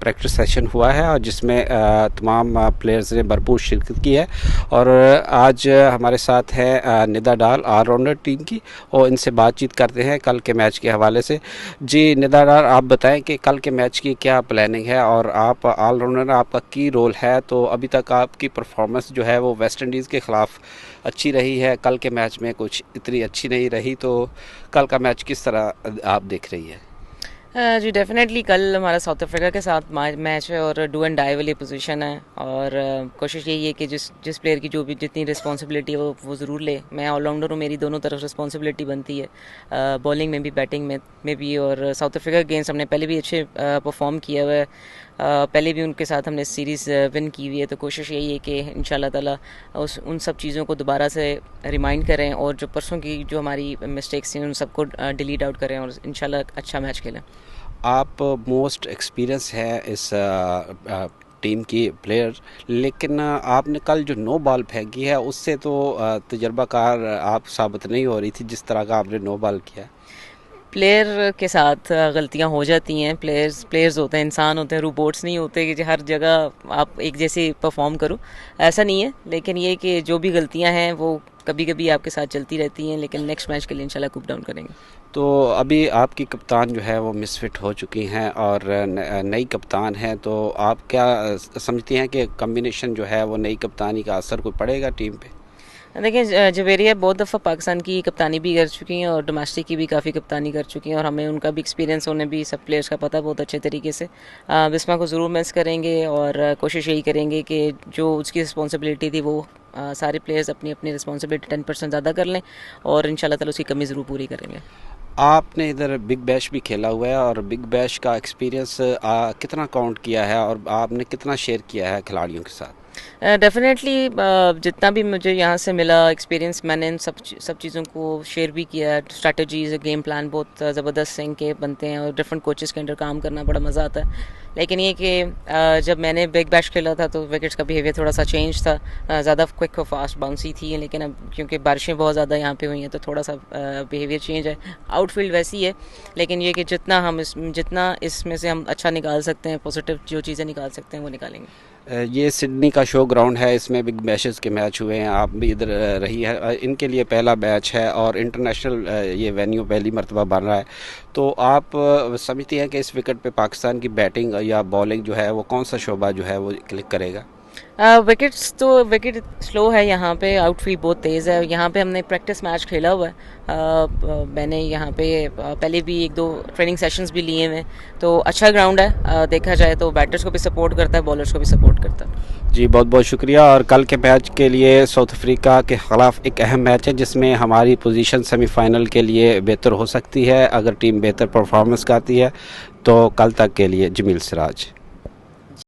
Practice session ہوا ہے اور جس میں تمام پلیئرز نے بھرپور شرکت کی ہے، اور آج ہمارے ساتھ ہے ندا ڈار آل راؤنڈر ٹیم کی، اور ان سے بات چیت کرتے ہیں کل کے میچ کے حوالے سے۔ جی ندا ڈار، آپ بتائیں کہ کل کے میچ کی کیا پلاننگ ہے، اور آپ آل راؤنڈر، آپ کا کی رول ہے، تو ابھی تک آپ کی پرفارمنس جو ہے وہ ویسٹ انڈیز کے خلاف اچھی رہی ہے، کل کے میچ میں کچھ اتنی اچھی نہیں رہی، تو کل کا میچ کس طرح آپ دیکھ رہی ہے؟ جی ڈیفینیٹلی کل ہمارا ساؤتھ افریقہ کے ساتھ میچ ہے اور ڈو اینڈ ڈائی والی پوزیشن ہے، اور کوشش یہی ہے کہ جس پلیئر کی جو بھی جتنی رسپانسبلٹی ہے وہ ضرور لے۔ میں آل راؤنڈر ہوں، میری دونوں طرف رسپانسبلٹی بنتی ہے، بالنگ میں بھی بیٹنگ میں بھی، اور ساؤتھ افریقہ کے گیمس ہم نے پہلے بھی اچھے پرفارم کیا ہوا ہے، پہلے بھی ان کے ساتھ ہم نے سیریز ون کی ہوئی ہے، تو کوشش یہی ہے کہ ان شاء اللہ تعالیٰ ان سب چیزوں کو دوبارہ سے ریمائنڈ کریں، اور جو پرسوں کی جو ہماری مسٹیکس تھیں ان سب کو ڈیلیٹ آؤٹ کریں، اور ان شاء اللہ اچھا میچ کھیلیں۔ آپ موسٹ ایکسپیرئنس ہے اس ٹیم کی پلیئر، لیکن آپ نے کل جو نو بال پھینکی ہے اس سے تو تجربہ کار آپ ثابت نہیں ہو رہی تھی جس طرح کا آپ نے نو بال کیا۔ پلیئر کے ساتھ غلطیاں ہو جاتی ہیں، پلیئرز ہوتے ہیں، انسان ہوتے ہیں، روبوٹس نہیں ہوتے کہ ہر جگہ آپ ایک جیسے پرفارم کرو، ایسا نہیں ہے، لیکن یہ کہ جو بھی غلطیاں ہیں وہ کبھی کبھی آپ کے ساتھ چلتی رہتی ہیں، لیکن نیکسٹ میچ کے لیے انشاءاللہ کوپ ڈاؤن کریں گے۔ تو ابھی آپ کی کپتان جو ہے وہ مس فٹ ہو چکی ہیں اور نئی کپتان ہیں، تو آپ کیا سمجھتی ہیں کہ کمبینیشن جو ہے وہ نئی کپتانی کا اثر کوئی پڑے گا ٹیم پہ؟ دیکھیں جویریہ بہت دفعہ پاکستان کی کپتانی بھی کر چکی ہیں اور ڈومیسٹک کی بھی کافی کپتانی کر چکی ہیں، اور ہمیں ان کا بھی ایکسپیرینس، انہیں بھی سب پلیئرس کا پتہ بہت اچھے طریقے سے۔ بسما کو ضرور مس کریں گے، اور کوشش یہی کریں گے کہ جو اس کی رسپانسبلٹی تھی وہ سارے پلیئرز اپنی اپنی رسپانسبلٹی 10% زیادہ کر لیں، اور ان شاء اللہ تعالیٰ اس کی کمی ضرور پوری کریں گے۔ آپ نے ادھر بگ بیش بھی کھیلا ہوا ہے، اور بگ بیش کا ایکسپیرینس کتنا کاؤنٹ کیا ہے، اور آپ نے کتنا شیئر کیا ہے کھلاڑیوں کے ساتھ؟ ڈیفینیٹلی جتنا بھی مجھے یہاں سے ملا ایکسپیرینس، میں نے ان سب چیزوں کو شیئر بھی کیا ہے۔ اسٹریٹجیز، گیم پلان بہت زبردست سنگ کے بنتے ہیں، اور ڈفرینٹ کوچز کے انڈر کام کرنا بڑا مزہ آتا ہے، لیکن یہ کہ جب میں نے بگ بیش کھیلا تھا تو وکٹس کا بیہیویئر تھوڑا سا چینج تھا، زیادہ کوئک اور فاسٹ باؤنسی تھی، لیکن اب کیونکہ بارشیں بہت زیادہ یہاں پہ ہوئی ہیں تو تھوڑا سا بیہیویئر چینج ہے۔ آؤٹ فیلڈ ویسی ہے، لیکن یہ کہ جتنا اس میں سے ہم اچھا نکال سکتے ہیں، پازیٹیو جو چیزیں نکال سکتے ہیں وہ نکالیں گے۔ یہ سڈنی کا شو گراؤنڈ ہے، اس میں بگ بیشز کے میچ ہوئے ہیں، آپ بھی ادھر رہی ہے، ان کے لیے پہلا میچ ہے اور انٹرنیشنل یہ وینیو پہلی مرتبہ بن رہا ہے، تو آپ سمجھتی ہیں کہ اس وکٹ پہ پاکستان کی بیٹنگ یا بالنگ جو ہے وہ کون سا شعبہ جو ہے وہ کلک کرے گا؟ وکٹ سلو ہے یہاں پہ، آؤٹ فیلڈ بہت تیز ہے، یہاں پہ ہم نے پریکٹس میچ کھیلا ہوا ہے، میں نے یہاں پہ پہلے بھی 1-2 ٹریننگ سیشنز بھی لیے ہوئے ہیں، تو اچھا گراؤنڈ ہے، دیکھا جائے تو بیٹرز کو بھی سپورٹ کرتا ہے، بالرز کو بھی سپورٹ کرتا ہے۔ جی بہت بہت شکریہ، اور کل کے میچ کے لیے ساؤتھ افریقہ کے خلاف ایک اہم میچ ہے جس میں ہماری پوزیشن سیمی فائنل کے لیے بہتر ہو سکتی ہے اگر ٹیم بہتر پرفارمنس کرتی ہے، تو کل تک کے لیے جمیل سراج۔